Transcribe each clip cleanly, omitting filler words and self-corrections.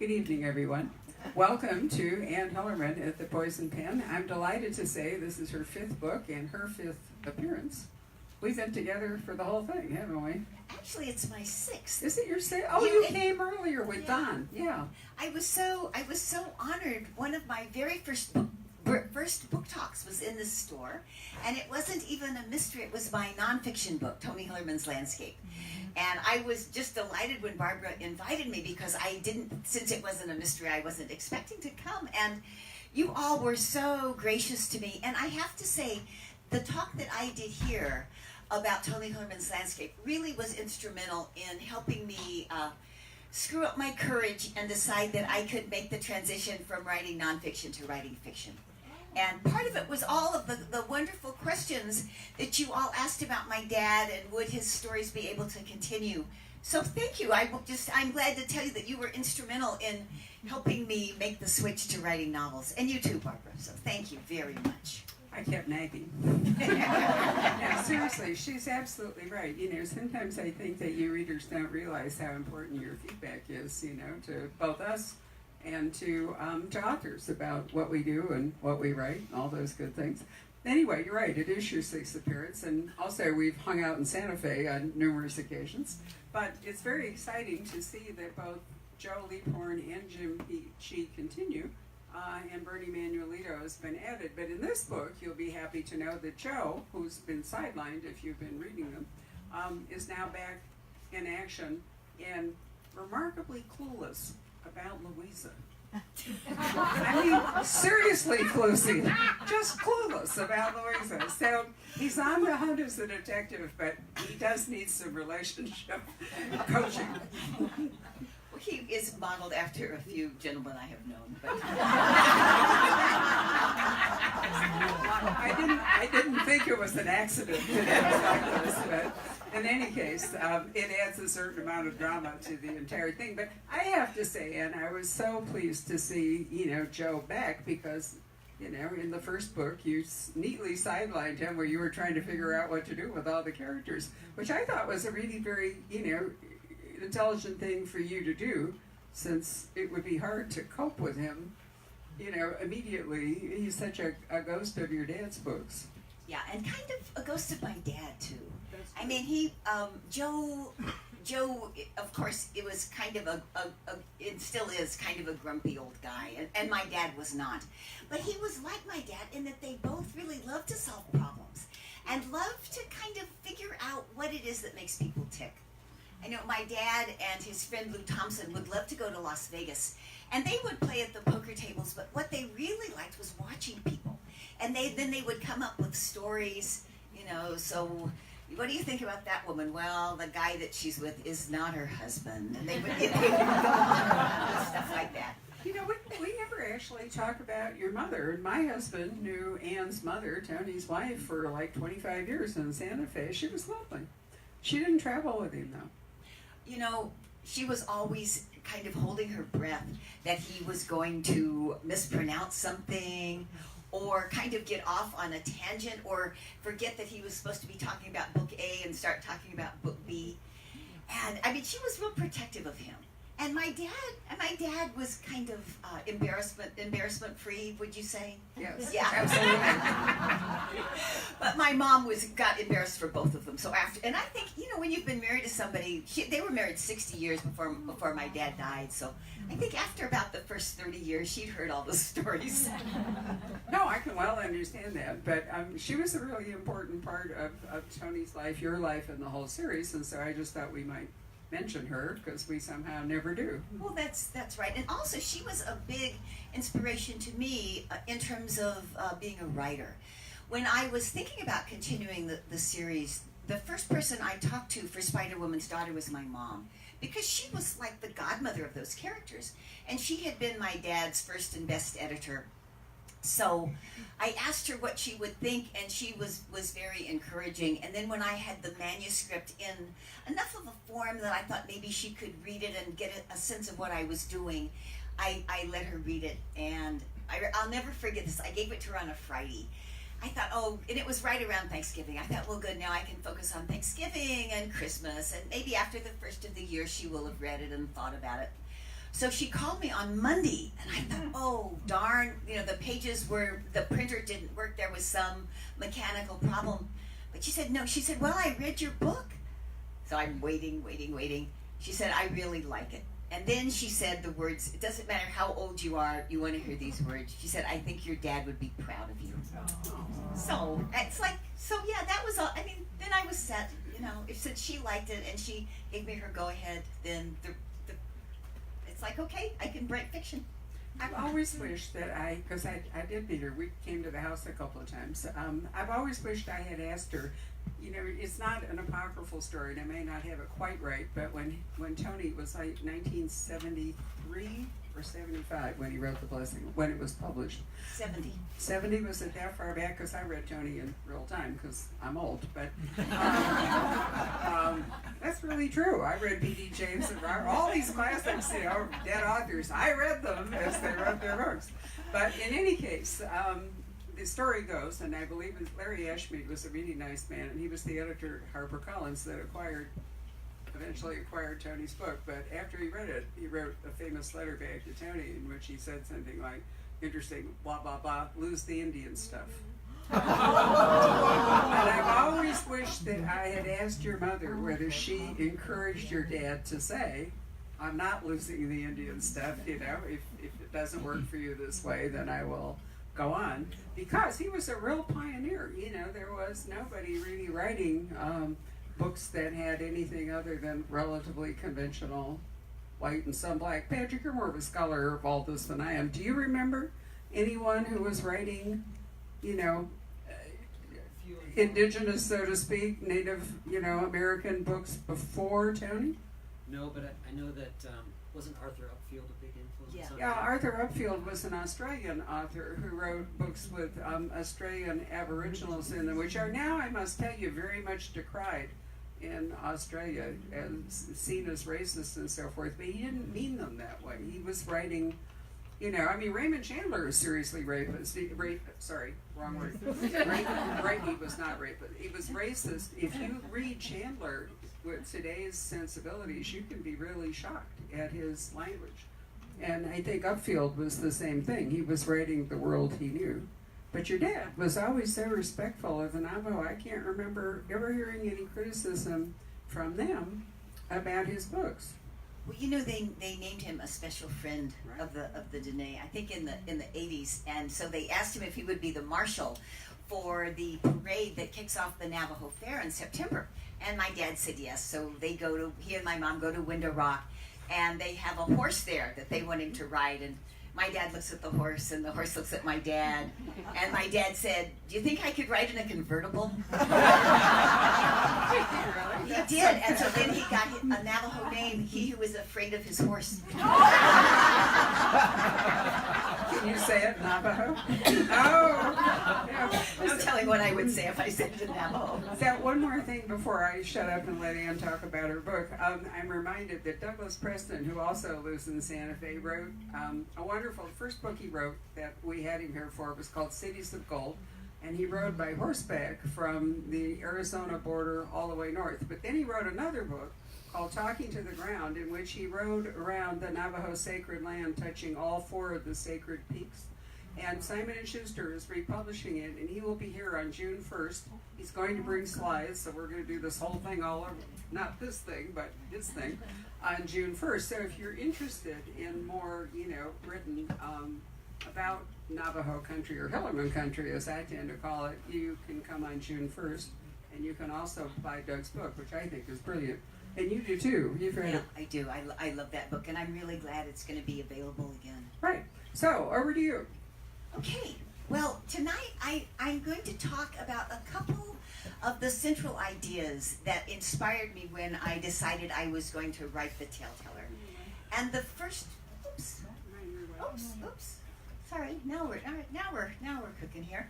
Good evening, everyone. Welcome to Ann Hillerman at the Poisoned Pen. I'm delighted to say this is her fifth book and her fifth appearance. We've been together for the whole thing, haven't we? Actually, it's my sixth. Is it your sixth? Oh, you came earlier with Don. Yeah. I was so honored. One of my very first book talks was in this store, and it wasn't even a mystery. It was my nonfiction book, Tony Hillerman's Landscape. And I was just delighted when Barbara invited me because since it wasn't a mystery, I wasn't expecting to come. And you all were so gracious to me. And I have to say, the talk that I did here about Tony Hillerman's Landscape really was instrumental in helping me screw up my courage and decide that I could make the transition from writing nonfiction to writing fiction. And part of it was all of the wonderful questions that you all asked about my dad and would his stories be able to continue. So thank you. I'm glad to tell you that you were instrumental in helping me make the switch to writing novels. And you too, Barbara. So thank you very much. I kept nagging. Yeah, seriously, she's absolutely right. You know, sometimes I think that you readers don't realize how important your feedback is, you know, to both us and to authors about what we do and what we write and all those good things. Anyway, you're right, it is your sixth appearance, and also we've hung out in Santa Fe on numerous occasions. But it's very exciting to see that both Joe Leaphorn and Jim Beachy continue, and Bernie Manuelito has been added. But in this book, you'll be happy to know that Joe, who's been sidelined if you've been reading them, is now back in action and remarkably clueless about Louisa. I mean, seriously, Cluesy, just clueless about Louisa. So he's on the hunt as a detective, but he does need some relationship coaching. Well, he is modeled after a few gentlemen I have known. But I didn't think it was an accident that it was like this, but in any case, it adds a certain amount of drama to the entire thing. But I have to say, Anne, I was so pleased to see, Joe back because, in the first book, you neatly sidelined him where you were trying to figure out what to do with all the characters, which I thought was a really very, intelligent thing for you to do, since it would be hard to cope with him, immediately. He's such a ghost of your dad's books. Yeah, and kind of a ghost of my dad, too. I mean, Joe, of course, it was kind of it still is kind of a grumpy old guy, and my dad was not. But he was like my dad in that they both really loved to solve problems and loved to kind of figure out what it is that makes people tick. I know my dad and his friend Lou Thompson would love to go to Las Vegas, and they would play at the poker tables, but what they really liked was watching people. And then they would come up with stories, so what do you think about that woman? Well, the guy that she's with is not her husband. And they would get stuff like that. We never actually talk about your mother. My husband knew Ann's mother, Tony's wife, for like 25 years in Santa Fe. She was lovely. She didn't travel with him, though. She was always kind of holding her breath that he was going to mispronounce something or kind of get off on a tangent or forget that he was supposed to be talking about book A and start talking about book B. And I mean, she was real protective of him. And my dad was kind of embarrassment free, would you say? Yes. Yeah, absolutely. But my mom got embarrassed for both of them. So and I think, when you've been married to somebody, they were married 60 years before my dad died. So I think after about the first 30 years, she'd heard all the stories. No, I can well understand that. But she was a really important part of Tony's life, your life, and the whole series. And so I just thought we might mention her because we somehow never do. Well, that's right. And also, she was a big inspiration to me in terms of being a writer. When I was thinking about continuing the series, the first person I talked to for Spider-Woman's Daughter was my mom, because she was like the godmother of those characters, and she had been my dad's first and best editor. So I asked her what she would think, and she was very encouraging. And then when I had the manuscript in enough of a form that I thought maybe she could read it and get a sense of what I was doing, I let her read it. And I'll never forget this. I gave it to her on a Friday. I thought, and it was right around Thanksgiving. I thought, well, good, now I can focus on Thanksgiving and Christmas. And maybe after the first of the year, she will have read it and thought about it. So she called me on Monday, and I thought, oh, darn, the pages the printer didn't work. There was some mechanical problem. But she said, no. She said, well, I read your book. So I'm waiting. She said, I really like it. And then she said the words, it doesn't matter how old you are, you want to hear these words. She said, I think your dad would be proud of you. So it's like, yeah, that was all. I mean, then I was set, since she liked it and she gave me her go-ahead, then it's like, okay, I can write fiction. I've always wished that because I did meet her. We came to the house a couple of times. I've always wished I had asked her. It's not an apocryphal story, and I may not have it quite right, but when Tony was like 1973 or 75 when he wrote The Blessing, when it was published. 70. 70, was it that far back? Because I read Tony in real time because I'm old, but that's really true. I read P.D. James and all these classics, dead authors. I read them as they wrote their books. But in any case, the story goes, and I believe Larry Ashmead was a really nice man, and he was the editor at HarperCollins that eventually acquired Tony's book. But after he read it, he wrote a famous letter back to Tony in which he said something like, interesting, blah, blah, blah, lose the Indian stuff. And I've always wished that I had asked your mother whether she encouraged your dad to say, I'm not losing the Indian stuff, if it doesn't work for you this way, then I will go on. Because he was a real pioneer, there was nobody really writing books that had anything other than relatively conventional white and some black. Patrick, you're more of a scholar of all this than I am. Do you remember anyone who was writing, indigenous, so to speak, Native, American books before Tony? No, but I know that wasn't Arthur Upfield a big influence on Yeah, that? Arthur Upfield was an Australian author who wrote books with Australian Aboriginals in them, which are now, I must tell you, very much decried in Australia as seen as racist and so forth, but he didn't mean them that way. He was writing, Raymond Chandler is seriously racist. Sorry, wrong word. He was not racist. He was racist. If you read Chandler with today's sensibilities, you can be really shocked at his language. And I think Upfield was the same thing. He was writing the world he knew. But your dad was always so respectful of the Navajo. I can't remember ever hearing any criticism from them about his books. Well, they named him a special friend of the Dene, I think in the 80s, and so they asked him if he would be the marshal for the parade that kicks off the Navajo Fair in September. And my dad said yes. So he and my mom go to Window Rock, and they have a horse there that they want him to ride. And my dad looks at the horse, and the horse looks at my dad. And my dad said, do you think I could ride in a convertible? He did. And so then he got a Navajo name, He Who Is Afraid of His Horse. Can you say it Navajo? Oh! Yeah. No telling what I would say if I said it in Navajo. So one more thing before I shut up and let Ann talk about her book. I'm reminded that Douglas Preston, who also lives in Santa Fe, wrote a wonderful, the first book he wrote that we had him here for was called Cities of Gold. And he rode by horseback from the Arizona border all the way north. But then he wrote another book called Talking to the Ground, in which he rode around the Navajo sacred land, touching all 4 of the sacred peaks. And Simon & Schuster is republishing it, and he will be here on June 1st. He's going to bring slides, so we're going to do this whole thing all over, not this thing, but his thing, on June 1st. So if you're interested in more, written about Navajo country, or Hillerman country, as I tend to call it, you can come on June 1st, and you can also buy Doug's book, which I think is brilliant. And you do too. You've read it. I do. I love that book, and I'm really glad it's going to be available again. Right. So, over to you. Okay. Well, tonight I'm going to talk about a couple of the central ideas that inspired me when I decided I was going to write the Tale Teller. And the first, oops, sorry. Now we're cooking here.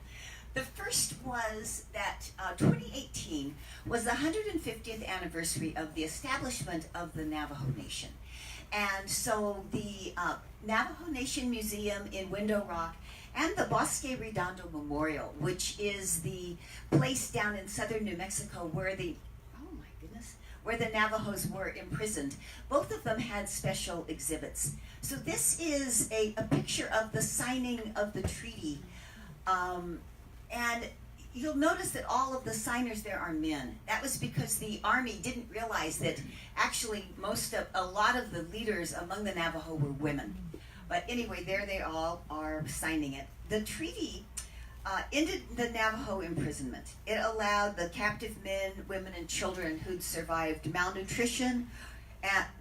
The first was that 2018 was the 150th anniversary of the establishment of the Navajo Nation. And so the Navajo Nation Museum in Window Rock and the Bosque Redondo Memorial, which is the place down in southern New Mexico where where the Navajos were imprisoned. Both of them had special exhibits. So this is a picture of the signing of the treaty. And you'll notice that all of the signers there are men. That was because the Army didn't realize that actually a lot of the leaders among the Navajo were women. But anyway, there they all are signing it. The treaty ended the Navajo imprisonment. It allowed the captive men, women, and children who'd survived malnutrition,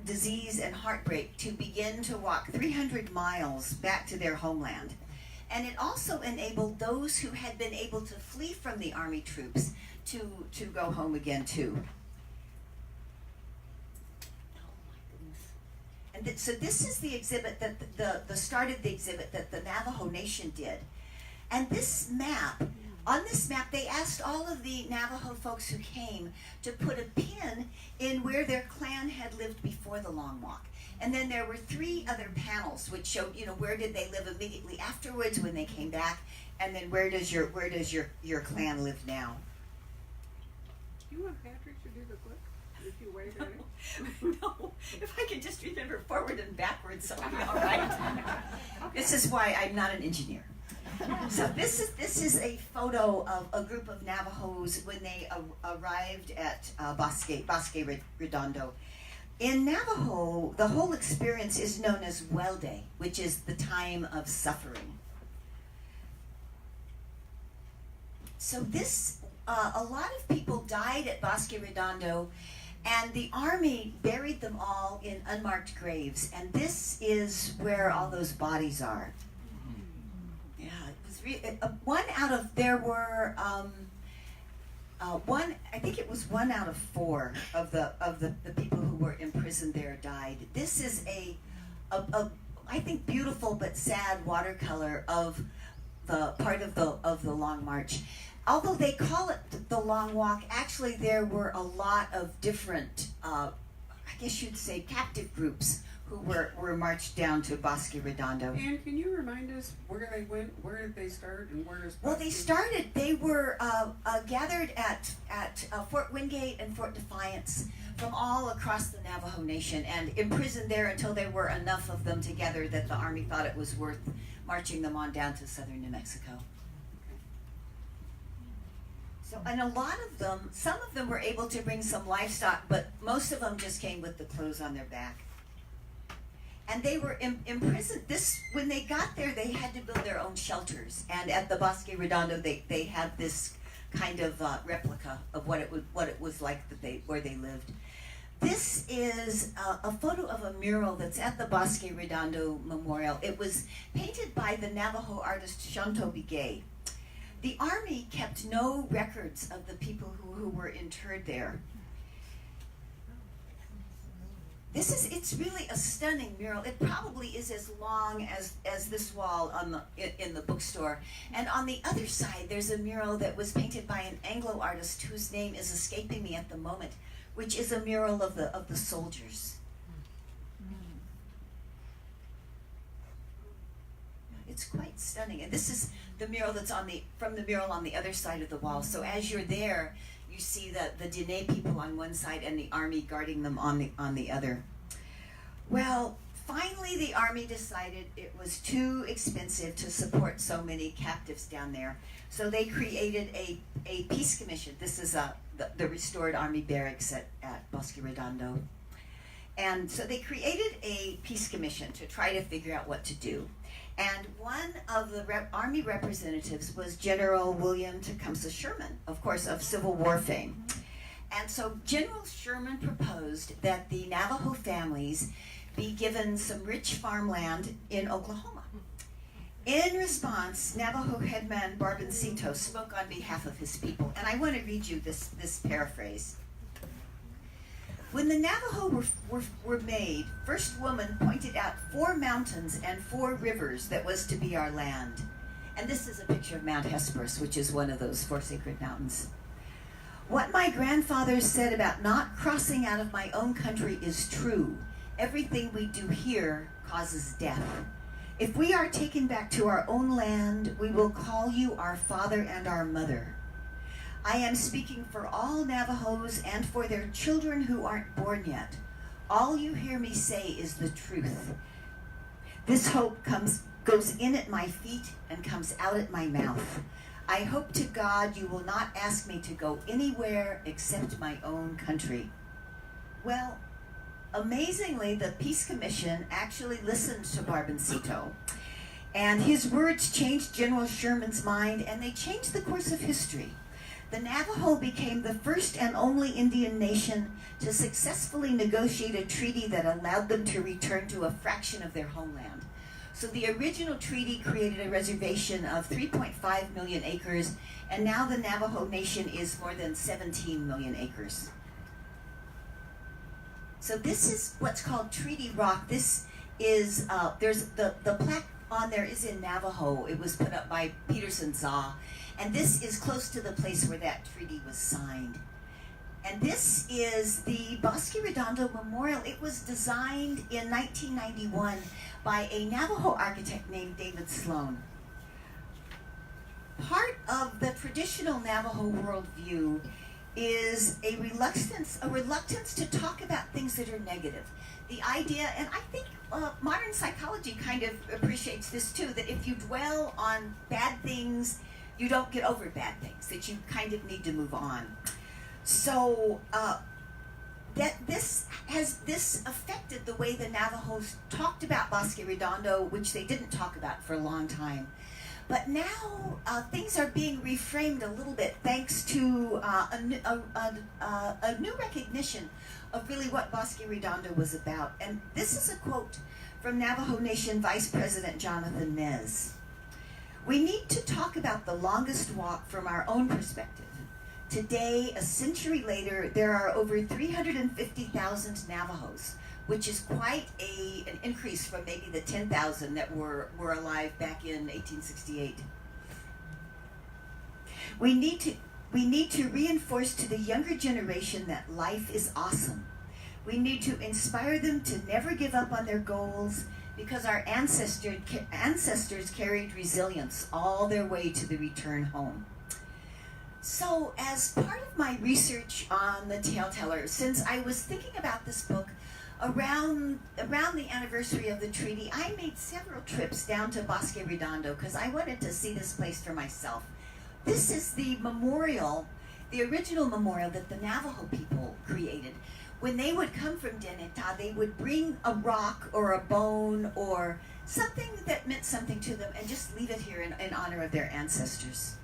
disease, and heartbreak to begin to walk 300 miles back to their homeland. And it also enabled those who had been able to flee from the Army troops to go home again too. And so this is the exhibit that the start of the exhibit that the Navajo Nation did. And this map, on this map, they asked all of the Navajo folks who came to put a pin in where their clan had lived before the Long Walk. And then there were 3 other panels which showed, where did they live immediately afterwards when they came back, and then where does your clan live now? Do you want Patrick to do the clip? If you wave at him? No, if I could just remember forward and backwards, I'll be all right. This is why I'm not an engineer. So this is a photo of a group of Navajos when they arrived at Bosque Redondo. In Navajo, the whole experience is known as Welde, which is the time of suffering. So a lot of people died at Bosque Redondo, and the Army buried them all in unmarked graves, and this is where all those bodies are. Yeah, it was there were I think it was 1 out of 4 of the people who were imprisoned there died. This is a I think beautiful but sad watercolor of the part of the Long March. Although they call it the Long Walk, actually there were a lot of different, I guess you'd say, captive groups who were marched down to Bosque Redondo. And can you remind us where they went, where did they start, and where is Well, they were gathered at Fort Wingate and Fort Defiance from all across the Navajo Nation and imprisoned there until there were enough of them together that the Army thought it was worth marching them on down to southern New Mexico. So, and a lot of them, some of them were able to bring some livestock, but most of them just came with the clothes on their back. And they were imprisoned. When they got there, they had to build their own shelters. And at the Bosque Redondo, they had this kind of replica of what it was like where they lived. This is a photo of a mural that's at the Bosque Redondo Memorial. It was painted by the Navajo artist Shanto Bigay. The Army kept no records of the people who were interred there. It's really a stunning mural. It probably is as long as this wall in the bookstore. And on the other side, there's a mural that was painted by an Anglo artist whose name is escaping me at the moment, which is a mural of the soldiers. It's quite stunning. And this is the mural that's from the mural on the other side of the wall. So as you're there, you see the Diné people on one side and the Army guarding them on the other. Well, finally the Army decided it was too expensive to support so many captives down there. So they created a peace commission. This is the restored Army barracks at Bosque Redondo. And so they created a peace commission to try to figure out what to do. And one of the Army representatives was General William Tecumseh Sherman, of course, of Civil War fame. And so General Sherman proposed that the Navajo families be given some rich farmland in Oklahoma. In response, Navajo headman Barboncito spoke on behalf of his people. And I want to read you this paraphrase. When the Navajo were made, First Woman pointed out 4 mountains and 4 rivers that was to be our land. And this is a picture of Mount Hesperus, which is one of those 4 sacred mountains. What my grandfathers said about not crossing out of my own country is true. Everything we do here causes death. If we are taken back to our own land, we will call you our father and our mother. I am speaking for all Navajos and for their children who aren't born yet. All you hear me say is the truth. This hope goes in at my feet and comes out at my mouth. I hope to God you will not ask me to go anywhere except my own country. Well, amazingly, the Peace Commission actually listened to Barboncito, and his words changed General Sherman's mind, and they changed the course of history. The Navajo became the first and only Indian nation to successfully negotiate a treaty that allowed them to return to a fraction of their homeland. So the original treaty created a reservation of 3.5 million acres, and now the Navajo Nation is more than 17 million acres. So this is what's called Treaty Rock. This is, there's the plaque on there is in Navajo. It was put up by Peterson Zaw. And this is close to the place where that treaty was signed. And this is the Bosque Redondo Memorial. It was designed in 1991 by a Navajo architect named David Sloan. Part of the traditional Navajo worldview is a reluctance to talk about things that are negative. The idea, and I think modern psychology kind of appreciates this too, that if you dwell on bad things, you don't get over bad things, that you kind of need to move on. So this affected the way the Navajos talked about Bosque Redondo, which they didn't talk about for a long time. But now things are being reframed a little bit thanks to a new recognition of really what Bosque Redondo was about. And this is a quote from Navajo Nation Vice President Jonathan Nez. We need to talk about the longest walk from our own perspective. Today, a century later, there are over 350,000 Navajos, which is quite an increase from maybe the 10,000 that were alive back in 1868. We need to reinforce to the younger generation that life is awesome. We need to inspire them to never give up on their goals, because our ancestors carried resilience all their way to the return home. So as part of my research on the TELLER, since I was thinking about this book around the anniversary of the treaty, I made several trips down to Bosque Redondo because I wanted to see this place for myself. This is the memorial, the original memorial that the Navajo people created. When they would come from Deneta, they would bring a rock or a bone or something that meant something to them and just leave it here in honor of their ancestors.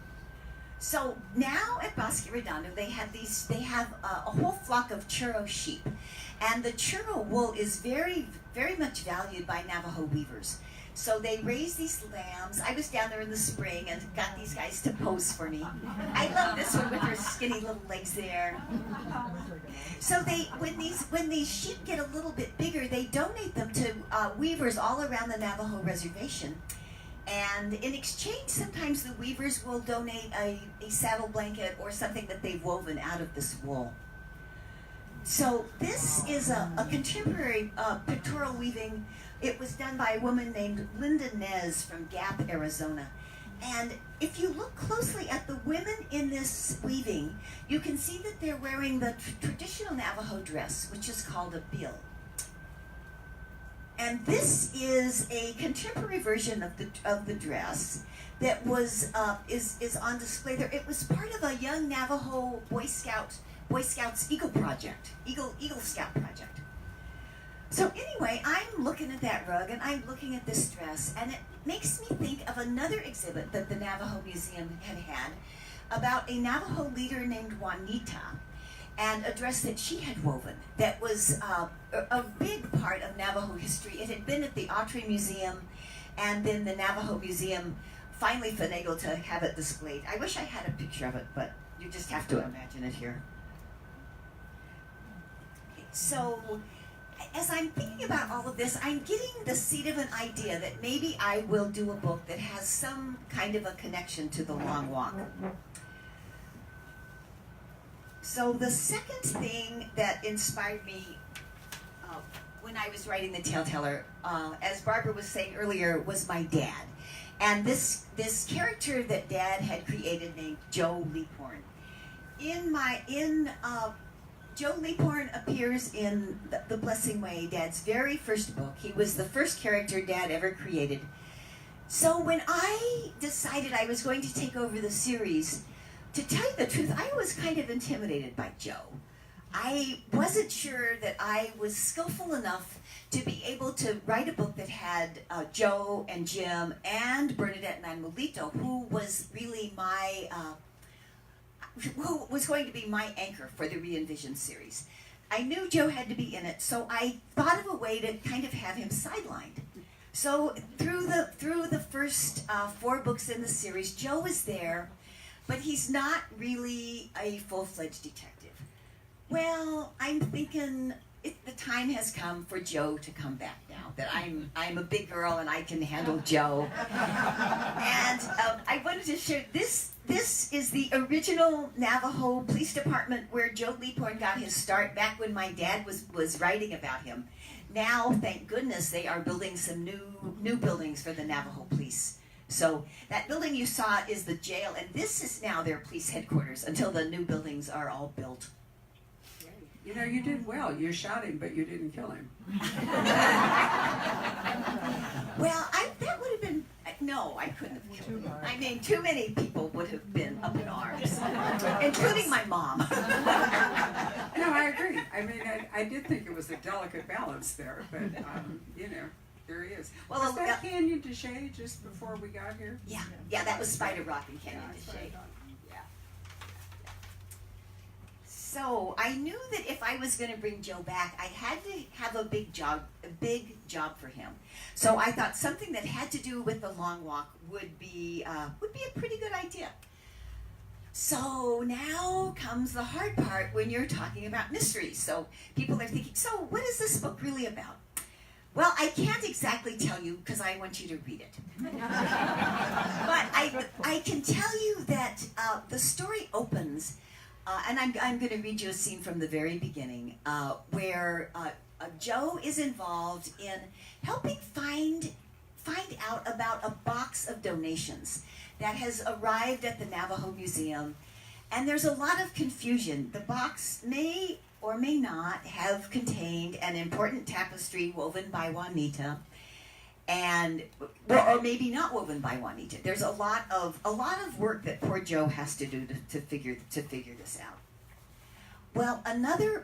So now at Bosque Redondo, they have a whole flock of churro sheep, and the churro wool is very, very much valued by Navajo weavers. So they raise these lambs. I was down there in the spring and got these guys to pose for me. I love this one with her skinny little legs there. So when these sheep get a little bit bigger, they donate them to weavers all around the Navajo reservation. And in exchange, sometimes the weavers will donate a saddle blanket or something that they've woven out of this wool. So this is a contemporary pictorial weaving. It was done by a woman named Linda Nez from Gap, Arizona. And if you look closely at the women in this weaving, you can see that they're wearing the traditional Navajo dress, which is called a bill. And this is a contemporary version of the dress that was is on display there. It was part of a young Navajo Boy Scouts Eagle Scout project. So anyway, I'm looking at that rug and I'm looking at this dress, and it makes me think of another exhibit that the Navajo Museum had about a Navajo leader named Juanita, and a dress that she had woven that was a big part of Navajo history. It had been at the Autry Museum, and then the Navajo Museum finally finagled to have it displayed. I wish I had a picture of it, but you just have to imagine it here. Okay, so as I'm thinking about all of this, I'm getting the seed of an idea that maybe I will do a book that has some kind of a connection to the Long Walk. So the second thing that inspired me when I was writing the TELLER, as Barbara was saying earlier, was my dad. And this character that Dad had created named Joe Leaphorn. Joe Leaphorn appears in the Blessing Way, Dad's very first book. He was the first character Dad ever created. So when I decided I was going to take over the series, to tell you the truth, I was kind of intimidated by Joe. I wasn't sure that I was skillful enough to be able to write a book that had Joe and Jim and Bernadette Manuelito, who was really who was going to be my anchor for the Re-Envision series. I knew Joe had to be in it, so I thought of a way to kind of have him sidelined. So through the first 4 books in the series, Joe is there, but he's not really a full-fledged detective. Well, I'm thinking the time has come for Joe to come back now, that I'm a big girl and I can handle Joe. And I wanted to share this. This is the original Navajo Police Department where Joe Leaphorn got his start back when my dad was writing about him. Now, thank goodness, they are building some new buildings for the Navajo Police. So that building you saw is the jail, and this is now their police headquarters until the new buildings are all built. You know, you did well. You shot him, but you didn't kill him. Well, that would have been, no, I couldn't have killed him. I mean, too many people would have been up in arms, including my mom. No, I agree. I mean, I did think it was a delicate balance there, but, you know, there he is. Well, was that Canyon de Chelly just before we got here? Yeah, that was Spider Rock and Canyon de Chelly. So I knew that if I was going to bring Joe back, I had to have a big job for him. So I thought something that had to do with the long walk would be a pretty good idea. So now comes the hard part when you're talking about mysteries. So people are thinking, so what is this book really about? Well, I can't exactly tell you because I want you to read it. But I can tell you that the story opens. And I'm going to read you a scene from the very beginning where Joe is involved in helping find out about a box of donations that has arrived at the Navajo Museum. And there's a lot of confusion. The box may or may not have contained an important tapestry woven by Juanita, or maybe not woven by Juanita. There's a lot of work that poor Joe has to do to figure this out. Well,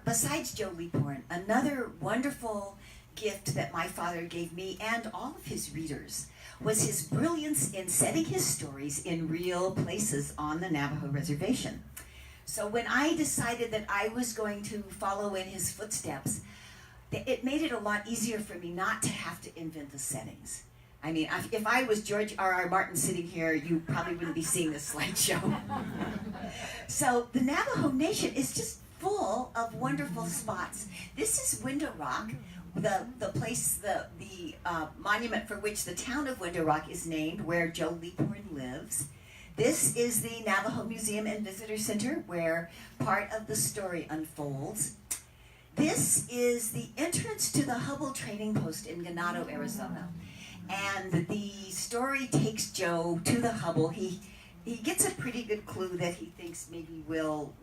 besides Joe Leaphorn, another wonderful gift that my father gave me and all of his readers was his brilliance in setting his stories in real places on the Navajo reservation. So when I decided that I was going to follow in his footsteps, it made it a lot easier for me not to have to invent the settings. I mean, if I was George R.R. Martin sitting here, you probably wouldn't be seeing this slideshow. So the Navajo Nation is just full of wonderful spots. This is Window Rock, the place, the monument for which the town of Window Rock is named, where Joe Leaphorn lives. This is the Navajo Museum and Visitor Center, where part of the story unfolds. This is the entrance to the Hubble Trading Post in Ganado, Arizona. And the story takes Joe to the Hubble. He gets a pretty good clue that he thinks maybe will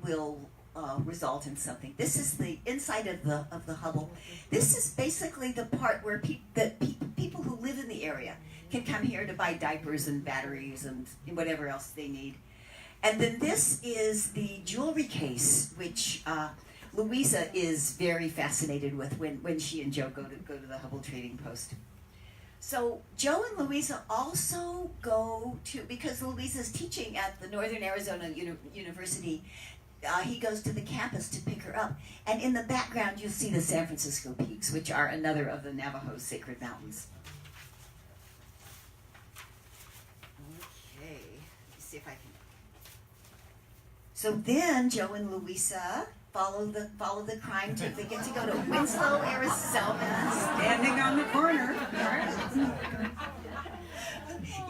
result in something. This is the inside of the Hubble. This is basically the part where people who live in the area can come here to buy diapers and batteries and whatever else they need. And then this is the jewelry case, which Louisa is very fascinated with when she and Joe go to the Hubble Trading Post. So Joe and Louisa also go to, because Louisa's teaching at the Northern Arizona University, he goes to the campus to pick her up. And in the background, you'll see the San Francisco Peaks, which are another of the Navajo's sacred mountains. Okay, let me see if I can. So then Joe and Louisa follow the crime team. They get to go to Winslow, Arizona. Standing on the corner.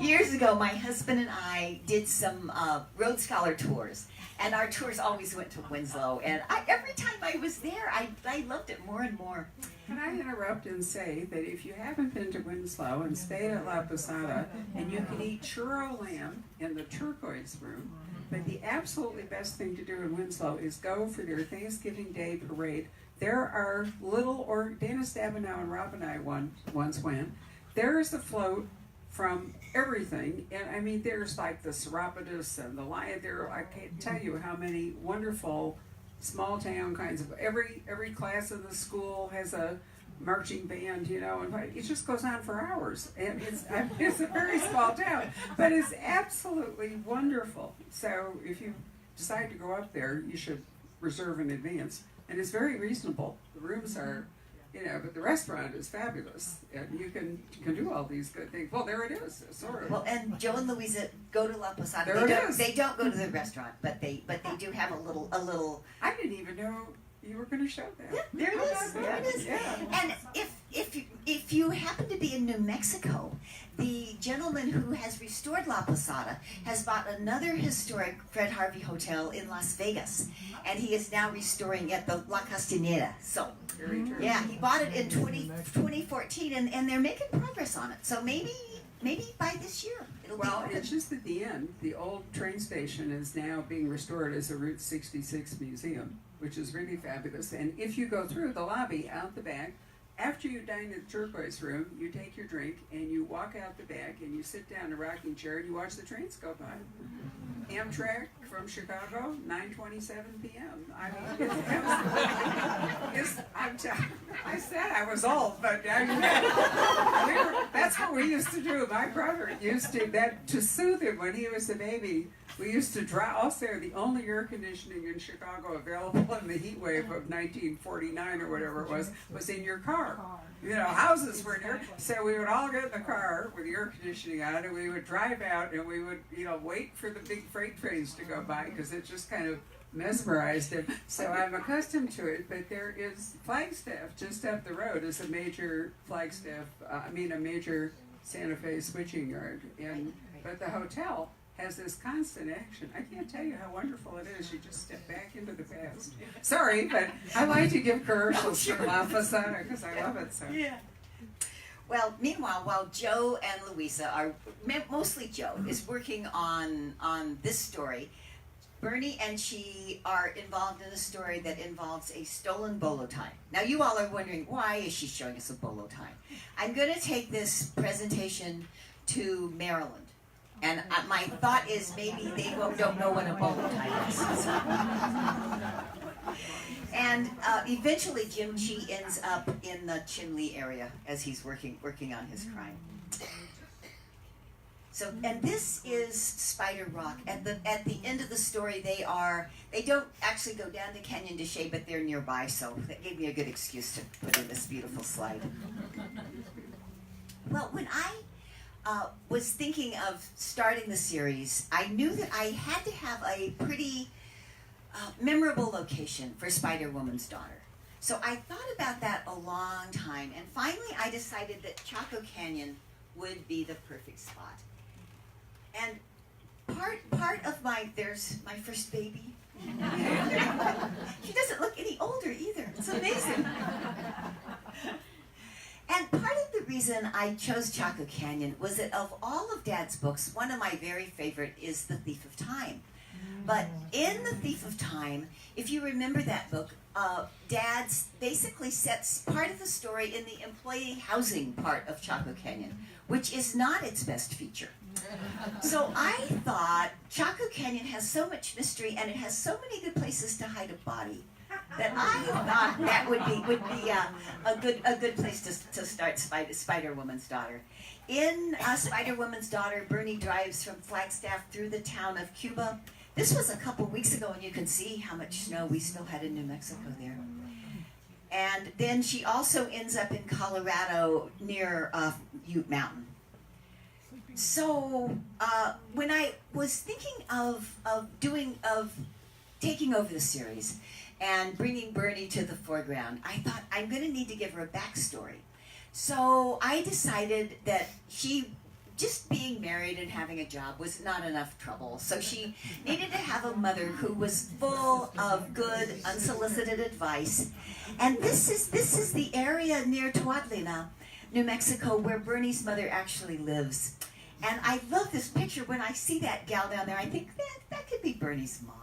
Years ago, my husband and I did some Road Scholar tours, and our tours always went to Winslow. And every time I was there, I loved it more and more. Can I interrupt and say that if you haven't been to Winslow and stayed at La Posada, and you can eat churro lamb in the turquoise room, but the absolutely best thing to do in Winslow is go for their Thanksgiving Day parade. There are Dana Stabenow and Rob and I once went. There is a float from everything, and I mean, there's like the Serapidus and the Lion. I can't tell you how many wonderful small town kinds of, every class in the school has a marching band, and it just goes on for hours. And it's a very small town, but it's absolutely wonderful. So if you decide to go up there, you should reserve in advance. And it's very reasonable. The rooms are, but the restaurant is fabulous, and you can do all these good things. Well, there it is, sort of. Well, and Joe and Louisa go to La Posada. They don't go to the restaurant, but they do have a little. I didn't even know you were going to show that. Yeah, there it is. There it is. Yeah. And if you happen to be in New Mexico, the gentleman who has restored La Posada has bought another historic Fred Harvey hotel in Las Vegas, and he is now restoring it, the La Castaneda. So, Very true. yeah, he bought it in 2014, and they're making progress on it. So maybe by this year it'll be Well, open. it's just at the end. The old train station is now being restored as a Route 66 museum, which is really fabulous. And if you go through the lobby out the back, after you dine in the turquoise room, you take your drink and you walk out the back and you sit down in a rocking chair and you watch the trains go by. Amtrak from Chicago, 9:27 p.m. I mean, I said I was old, but that's what we used to do. My brother used to soothe him when he was a baby. We used to drive. Also, the only air conditioning in Chicago available in the heat wave of 1949 or whatever it was in your car. Houses were near, so we would all get in the car with the air conditioning on, and we would drive out, and we would, wait for the big freight trains to go by, because it just kind of mesmerized him. So I'm accustomed to it, but there is Flagstaff just up the road is a major a major Santa Fe switching yard, but the hotel has this constant action. I can't tell you how wonderful it is. You just step back into the past. Sorry, but I like to give commercials for La Posada because I love it so. Yeah. Well, meanwhile, while Joe and Louisa are, mostly Joe, is working on this story, Bernie and she are involved in a story that involves a stolen bolo tie. Now, you all are wondering, why is she showing us a bolo tie? I'm going to take this presentation to Maryland. And my thought is maybe they don't know what a bolo tie is. And eventually Jim Chi ends up in the Chinle area as he's working on his crime. So, and this is Spider Rock. At the end of the story, they don't actually go down to Canyon de Chelly, but they're nearby, so that gave me a good excuse to put in this beautiful slide. Well, when I was thinking of starting the series, I knew that I had to have a pretty memorable location for Spider-Woman's daughter. So I thought about that a long time, and finally I decided that Chaco Canyon would be the perfect spot. And part of there's my first baby. She doesn't look any older either. It's amazing. And part of the reason I chose Chaco Canyon was that of all of Dad's books, one of my very favorite is The Thief of Time. But in The Thief of Time, if you remember that book, Dad's basically sets part of the story in the employee housing part of Chaco Canyon, which is not its best feature. So I thought Chaco Canyon has so much mystery and it has so many good places to hide a body that I thought that would be a good place to start Spider-Woman's daughter. In Spider-Woman's daughter, Bernie drives from Flagstaff through the town of Cuba. This was a couple weeks ago, and you can see how much snow we still had in New Mexico there. And then she also ends up in Colorado near Ute Mountain. So when I was thinking of taking over the series and bringing Bernie to the foreground, I thought I'm going to need to give her a backstory. So I decided that she just being married and having a job was not enough trouble. So she needed to have a mother who was full of good, unsolicited advice. And this is the area near Tuatlina, New Mexico, where Bernie's mother actually lives. And I love this picture. When I see that gal down there, I think that could be Bernie's mom.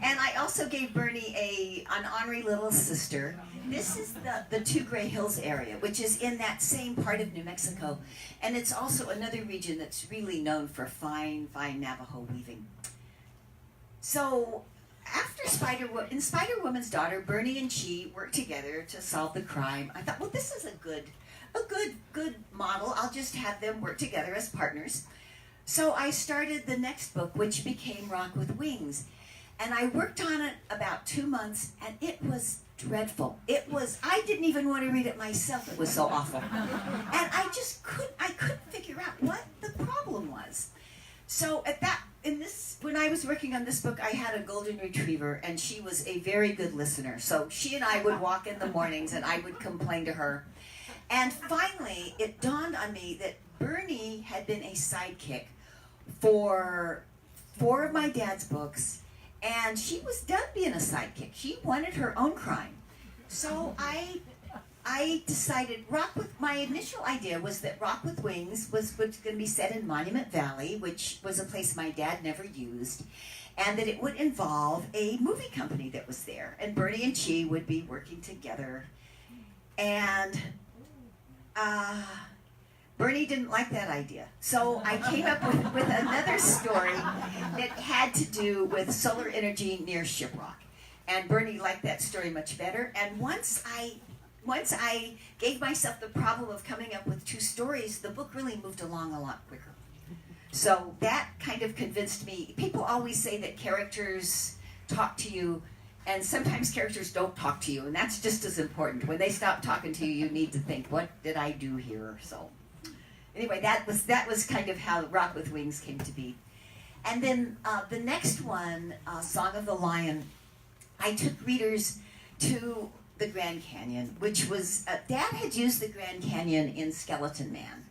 And I also gave Bernie an ornery little sister. This is the Two Gray Hills area, which is in that same part of New Mexico. And it's also another region that's really known for fine, fine Navajo weaving. So after in Spider Woman's Daughter, Bernie and she worked together to solve the crime. I thought, well, this is a good model. I'll just have them work together as partners. So I started the next book, which became Rock with Wings. And I worked on it about 2 months, and it was dreadful. I didn't even want to read it myself. It was so awful. And I couldn't figure out what the problem was. So when I was working on this book, I had a golden retriever, and she was a very good listener. So she and I would walk in the mornings, and I would complain to her. And finally, it dawned on me that Bernie had been a sidekick for 4 of my dad's books, and she was done being a sidekick. She wanted her own crime. So I decided my initial idea was that Rock with Wings was going to be set in Monument Valley, which was a place my dad never used, and that it would involve a movie company that was there, and Bernie and she would be working together. And Bernie didn't like that idea. So I came up with another story that had to do with solar energy near Shiprock. And Bernie liked that story much better. And once I gave myself the problem of coming up with 2 stories, the book really moved along a lot quicker. So that kind of convinced me. People always say that characters talk to you, and sometimes characters don't talk to you, and that's just as important. When they stop talking to you, you need to think, what did I do here? So anyway, that was kind of how Rock with Wings came to be. And then the next one, Song of the Lion, I took readers to the Grand Canyon, which was, Dad had used the Grand Canyon in Skeleton Man.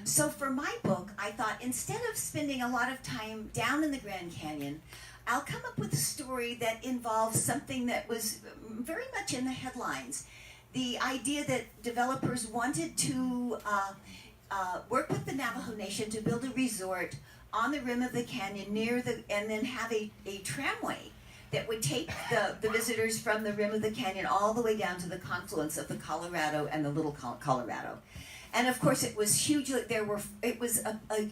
So for my book, I thought instead of spending a lot of time down in the Grand Canyon, I'll come up with a story that involves something that was very much in the headlines. The idea that developers wanted to work with the Navajo Nation to build a resort on the rim of the canyon and then have a tramway that would take the visitors from the rim of the canyon all the way down to the confluence of the Colorado and the Little Colorado. And of course it was hugely, it was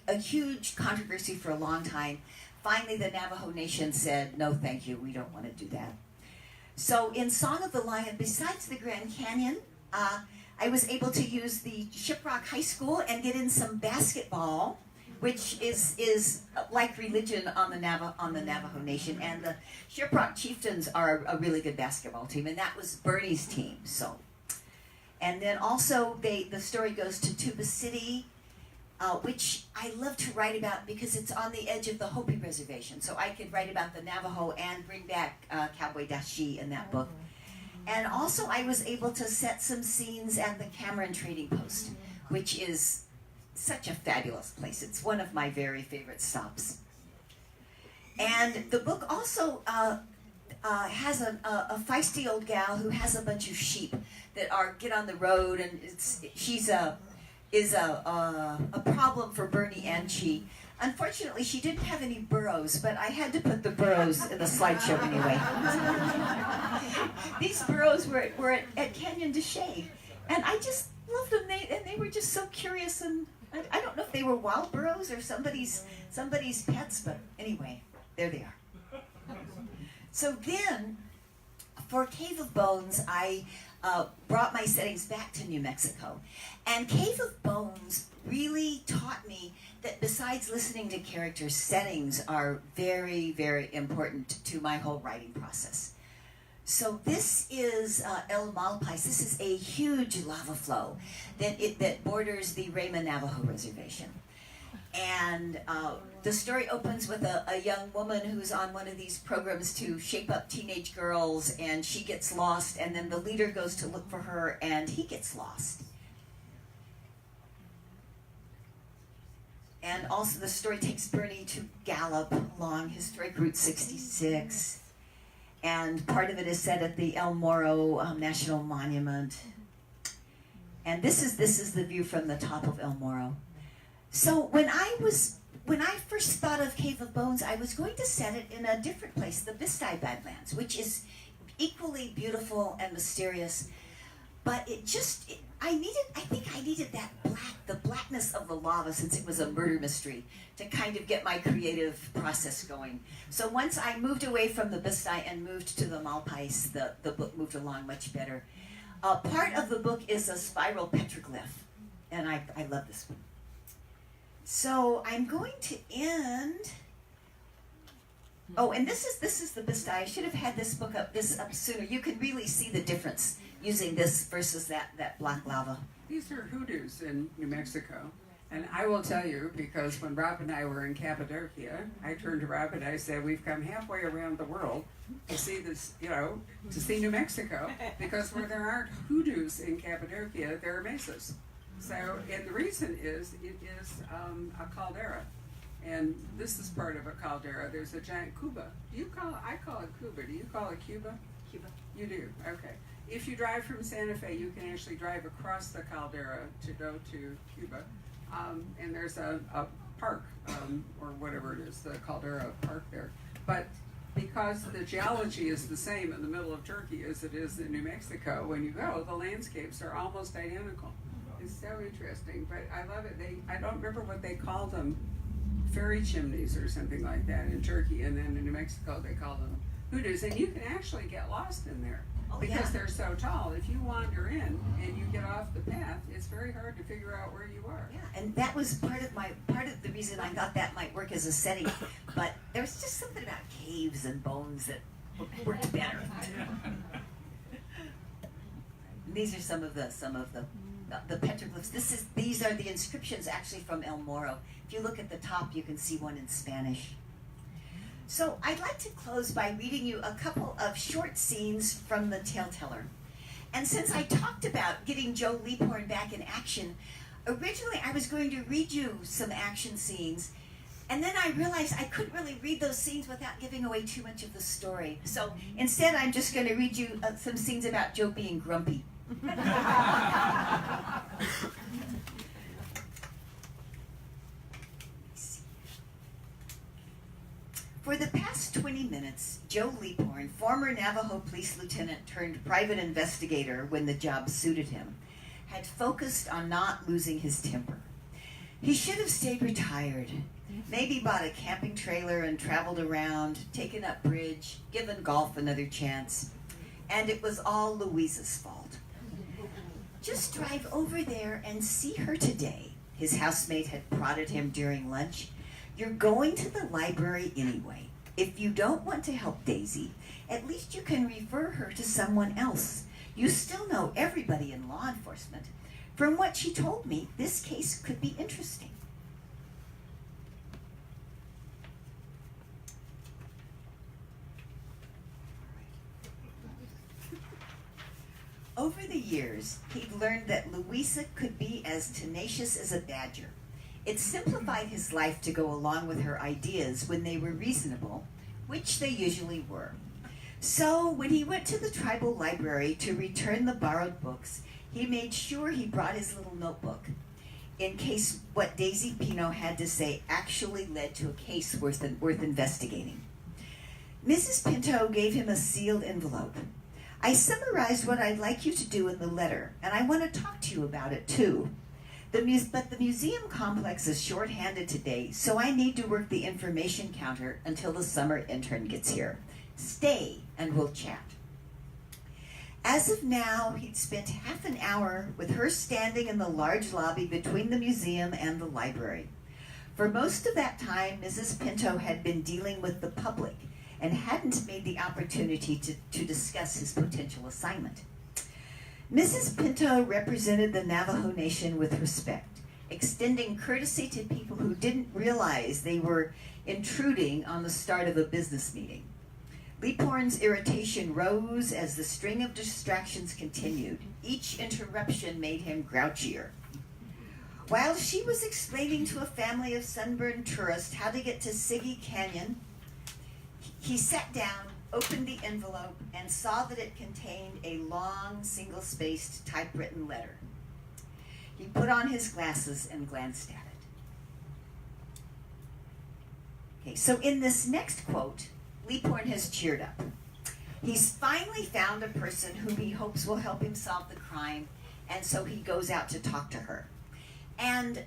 a huge controversy for a long time. Finally the Navajo Nation said, no thank you, we don't want to do that. So in Song of the Lion, besides the Grand Canyon, I was able to use the Shiprock High School and get in some basketball, which is like religion on the Navajo Nation, and the Shiprock Chieftains are a really good basketball team, and that was Bernie's team. So, and then also the story goes to Tuba City, which I love to write about because it's on the edge of the Hopi Reservation, so I could write about the Navajo and bring back Cowboy Dashi in that book. And also I was able to set some scenes at the Cameron Trading Post, which is such a fabulous place. It's one of my very favorite stops. And the book also has a feisty old gal who has a bunch of sheep that get on the road, and she's a problem for Bernie and she. Unfortunately, she didn't have any burros, but I had to put the burros in the slideshow anyway. These burros were at Canyon de Chelly, and I just loved them. They were just so curious, and I don't know if they were wild burros or somebody's pets, but anyway, there they are. So then, for Cave of Bones, I brought my settings back to New Mexico, and Cave of Bones really taught me that besides listening to characters, settings are very, very important to my whole writing process. So this is El Malpais. This is a huge lava flow that borders the Rama Navajo Reservation. And the story opens with a young woman who's on one of these programs to shape up teenage girls, and she gets lost, and then the leader goes to look for her, and he gets lost. And also the story takes Bernie to gallop along historic Route 66. And part of it is set at the El Morro National Monument. And this is the view from the top of El Morro. So when I first thought of Cave of Bones, I was going to set it in a different place, the Vistay Badlands, which is equally beautiful and mysterious. But I think I needed the blackness of the lava, since it was a murder mystery, to kind of get my creative process going. So once I moved away from the Vistay and moved to the Malpais, the book moved along much better. Part of the book is a spiral petroglyph, and I love this one. So I'm going to end. Oh, and this is the Vistay. I should have had this up sooner. You can really see the difference using this versus that black lava. These are hoodoos in New Mexico. And I will tell you, because when Rob and I were in Cappadocia, I turned to Rob and I said, we've come halfway around the world to see this, to see New Mexico, because where there aren't hoodoos in Cappadocia, there are mesas. So, and the reason is, it is a caldera. And this is part of a caldera. There's a giant Cuba. I call it Cuba. Do you call it Cuba? Cuba. You do, okay. If you drive from Santa Fe, you can actually drive across the caldera to go to Cuba. And there's a park, or whatever it is, the Caldera Park there. But because the geology is the same in the middle of Turkey as it is in New Mexico, when you go, the landscapes are almost identical. It's so interesting, but I love it. I don't remember what they called them, fairy chimneys or something like that in Turkey, and then in New Mexico they call them hoodoos, and you can actually get lost in there. Because they're so tall. If you wander in and you get off the path, it's very hard to figure out where you are. Yeah, and that was part of the reason I thought that might work as a setting. But there was just something about caves and bones that worked better. These are some of the petroglyphs. These are the inscriptions actually from El Morro. If you look at the top, you can see one in Spanish. So I'd like to close by reading you a couple of short scenes from the Tale Teller. And since I talked about getting Joe Leaphorn back in action, originally I was going to read you some action scenes, and then I realized I couldn't really read those scenes without giving away too much of the story. So instead I'm just going to read you some scenes about Joe being grumpy. For the past 20 minutes, Joe Leaphorn, former Navajo police lieutenant turned private investigator when the job suited him, had focused on not losing his temper. He should have stayed retired, maybe bought a camping trailer and traveled around, taken up bridge, given golf another chance. And it was all Louisa's fault. Just drive over there and see her today, his housemate had prodded him during lunch. You're going to the library anyway. If you don't want to help Daisy, at least you can refer her to someone else. You still know everybody in law enforcement. From what she told me, this case could be interesting. Over the years, he'd learned that Louisa could be as tenacious as a badger. It simplified his life to go along with her ideas when they were reasonable, which they usually were. So when he went to the tribal library to return the borrowed books, he made sure he brought his little notebook, in case what Daisy Pino had to say actually led to a case worth investigating. Mrs. Pinto gave him a sealed envelope. I summarized what I'd like you to do in the letter, and I want to talk to you about it too. But the museum complex is short-handed today, so I need to work the information counter until the summer intern gets here. Stay and we'll chat. As of now, he'd spent half an hour with her standing in the large lobby between the museum and the library. For most of that time, Mrs. Pinto had been dealing with the public and hadn't made the opportunity to discuss his potential assignment. Mrs. Pinto represented the Navajo Nation with respect, extending courtesy to people who didn't realize they were intruding on the start of a business meeting. Leaphorn's irritation rose as the string of distractions continued. Each interruption made him grouchier. While she was explaining to a family of sunburned tourists how to get to Siggy Canyon, he sat down, opened the envelope, and saw that it contained a long, single-spaced, typewritten letter. He put on his glasses and glanced at it. Okay, so in this next quote, Leaphorn has cheered up. He's finally found a person whom he hopes will help him solve the crime, and so he goes out to talk to her. And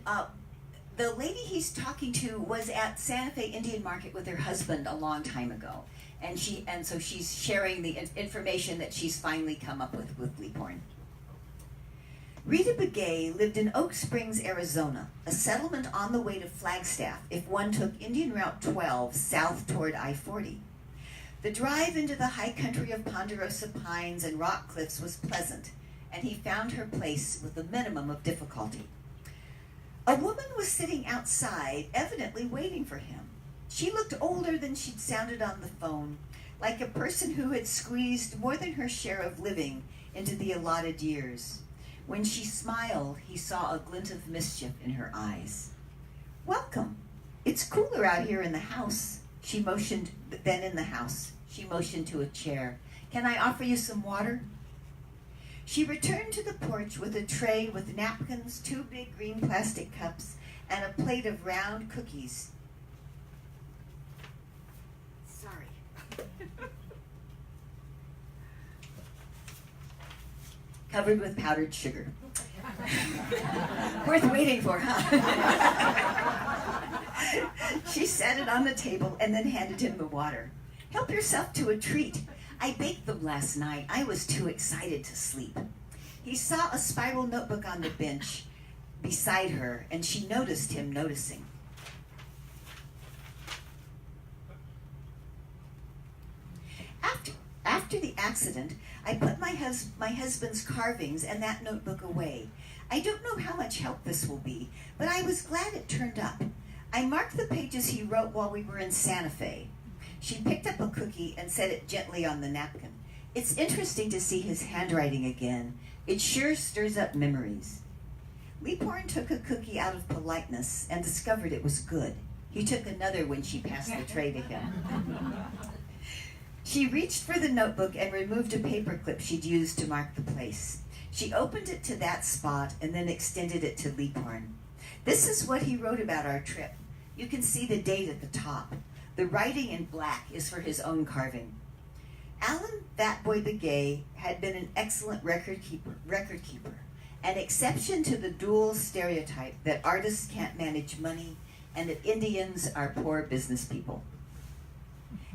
the lady he's talking to was at Santa Fe Indian Market with her husband a long time ago, and so she's sharing the information that she's finally come up with Leaphorn. Rita Begay lived in Oak Springs, Arizona, a settlement on the way to Flagstaff if one took Indian Route 12 south toward I-40. The drive into the high country of ponderosa pines and rock cliffs was pleasant, and he found her place with a minimum of difficulty. A woman was sitting outside, evidently waiting for him. She looked older than she'd sounded on the phone, like a person who had squeezed more than her share of living into the allotted years. When she smiled, he saw a glint of mischief in her eyes. "Welcome. It's cooler out here in the house." She motioned to a chair. "Can I offer you some water?" She returned to the porch with a tray with napkins, 2 big green plastic cups, and a plate of round cookies. Sorry. Covered with powdered sugar. Worth waiting for, huh? She set it on the table and then handed him the water. "Help yourself to a treat. I baked them last night. I was too excited to sleep." He saw a spiral notebook on the bench beside her, and she noticed him noticing. After the accident, I put my husband's carvings and that notebook away. I don't know how much help this will be, but I was glad it turned up. I marked the pages he wrote while we were in Santa Fe. She picked up a cookie and set it gently on the napkin. "It's interesting to see his handwriting again. It sure stirs up memories." Leaphorn took a cookie out of politeness and discovered it was good. He took another when she passed the tray to him. She reached for the notebook and removed a paperclip she'd used to mark the place. She opened it to that spot and then extended it to Leaphorn. "This is what he wrote about our trip. You can see the date at the top. The writing in black is for his own carving." Alan "Fatboy" Begay had been an excellent record keeper, an exception to the dual stereotype that artists can't manage money and that Indians are poor business people.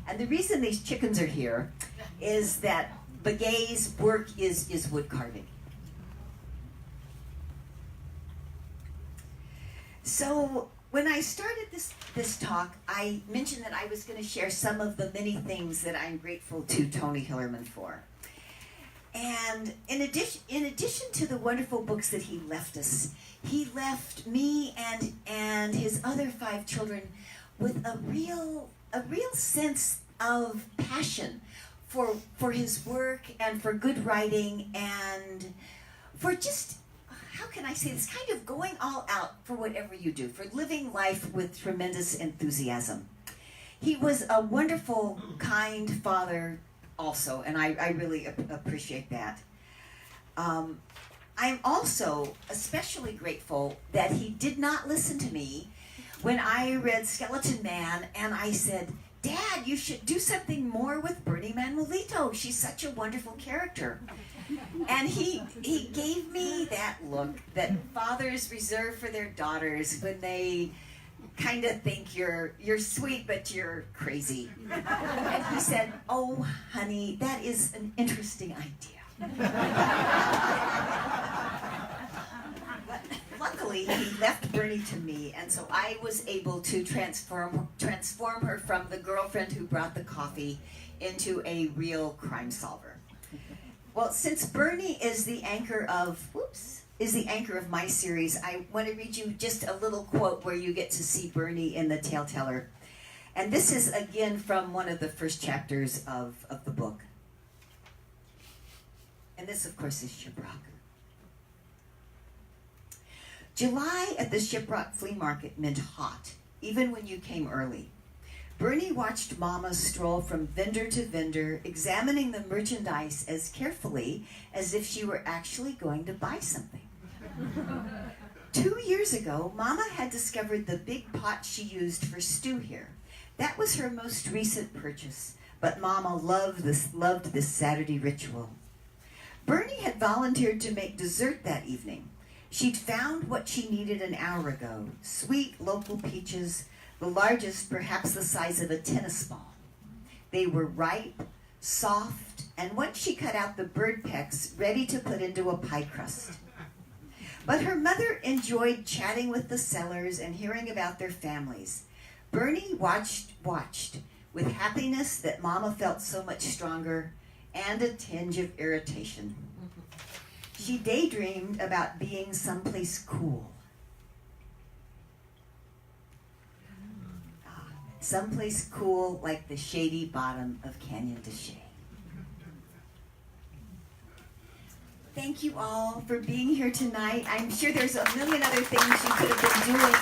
And the reason these chickens are here is that Begay's work is wood carving. So when I started this talk, I mentioned that I was going to share some of the many things that I'm grateful to Tony Hillerman for. And in addition to the wonderful books that he left us, he left me and his other 5 children with a real sense of passion for his work and for good writing and for just, how can I say this, kind of going all out for whatever you do, for living life with tremendous enthusiasm. He was a wonderful, kind father also, and I really appreciate that. I'm also especially grateful that he did not listen to me when I read Skeleton Man and I said, "Dad, you should do something more with Bernie Manuelito. She's such a wonderful character." And he gave me that look that fathers reserve for their daughters when they kind of think you're sweet but you're crazy. And he said, "Oh, honey, that is an interesting idea." Luckily, he left Bernie to me, and so I was able to transform her from the girlfriend who brought the coffee into a real crime solver. Well, since Bernie is the anchor of my series, I want to read you just a little quote where you get to see Bernie in the Tale Teller. And this is again from one of the first chapters of the book. And this, of course, is Shabrak. July at the Shiprock Flea Market meant hot, even when you came early. Bernie watched Mama stroll from vendor to vendor, examining the merchandise as carefully as if she were actually going to buy something. 2 years ago, Mama had discovered the big pot she used for stew here. That was her most recent purchase, but Mama loved this Saturday ritual. Bernie had volunteered to make dessert that evening. She'd found what she needed an hour ago, sweet local peaches, the largest perhaps the size of a tennis ball. They were ripe, soft, and once she cut out the bird pecks, ready to put into a pie crust. But her mother enjoyed chatting with the sellers and hearing about their families. Bernie watched with happiness that Mama felt so much stronger and a tinge of irritation. She daydreamed about being someplace cool. Someplace cool like the shady bottom of Canyon de Chelly. Thank you all for being here tonight. I'm sure there's a million other things you could have been doing.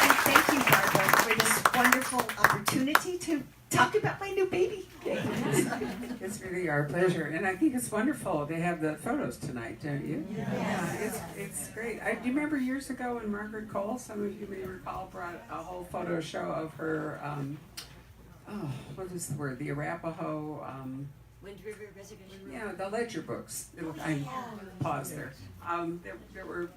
And thank you, Barbara, for this wonderful opportunity to talk about my new baby. It's really our pleasure, and I think it's wonderful to have the photos tonight, don't you? Yes. It's great. Do you remember years ago when Margaret Cole, some of you may recall, brought a whole photo show of her, what is the word? The Arapaho, Wind River Reservation. yeah, the ledger books. I pause there. There were,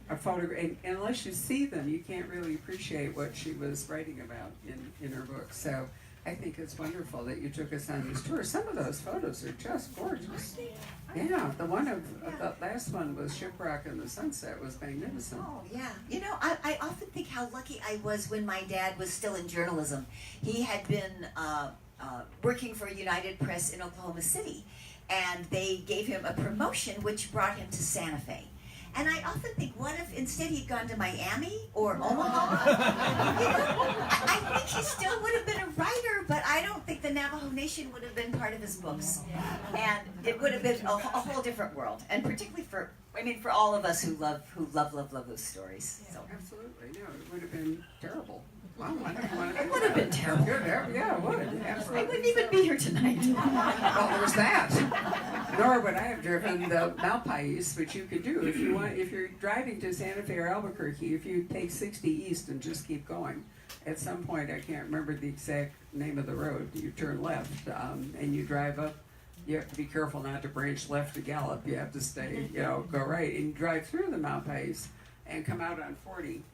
a photo, and unless you see them, you can't really appreciate what she was writing about in her book. So I think it's wonderful that you took us on these tours. Some of those photos are just gorgeous. Yeah, the last one was Shiprock and the Sunset was magnificent. Oh, yeah. I often think how lucky I was when my dad was still in journalism. He had been working for United Press in Oklahoma City, and they gave him a promotion which brought him to Santa Fe. And I often think, what if instead he'd gone to Miami or Omaha? I think he still would have been a writer, but I don't think the Navajo Nation would have been part of his books. And it would have been a whole different world. And particularly for all of us who love those stories. So. Absolutely. No, it would have been terrible. Wow, It would have been terrible. Yeah, it would have. Absolutely. I wouldn't even be here tonight. Well, there's that. Nor would I have driven the Malpais, which you could do if you want. If you're driving to Santa Fe or Albuquerque, if you take 60 east and just keep going, at some point I can't remember the exact name of the road. You turn left and you drive up. You have to be careful not to branch left to Gallup. You have to stay, go right and drive through the Malpais and come out on 40.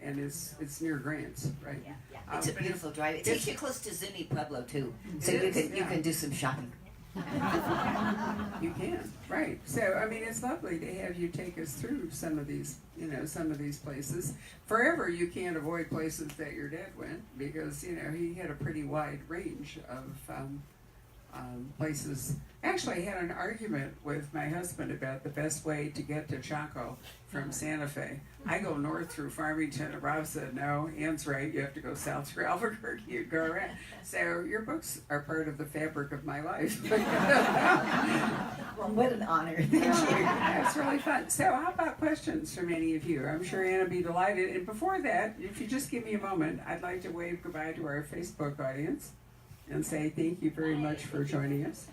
And it's near Grants, right? Yeah. It's a beautiful drive. It takes you close to Zuni Pueblo too, so you can do some shopping. You can, right? So it's lovely to have you take us through some of these places. Forever, you can't avoid places that your dad went because he had a pretty wide range of places. Actually, I had an argument with my husband about the best way to get to Chaco from Santa Fe. I go north through Farmington, and Rob said, no, Ann's right, you have to go south through Albuquerque, you go around. So your books are part of the fabric of my life. Well, what an honor. Thank you. That's really fun. So how about questions from any of you? I'm sure Ann will be delighted. And before that, if you just give me a moment, I'd like to wave goodbye to our Facebook audience and say thank you very much for joining us.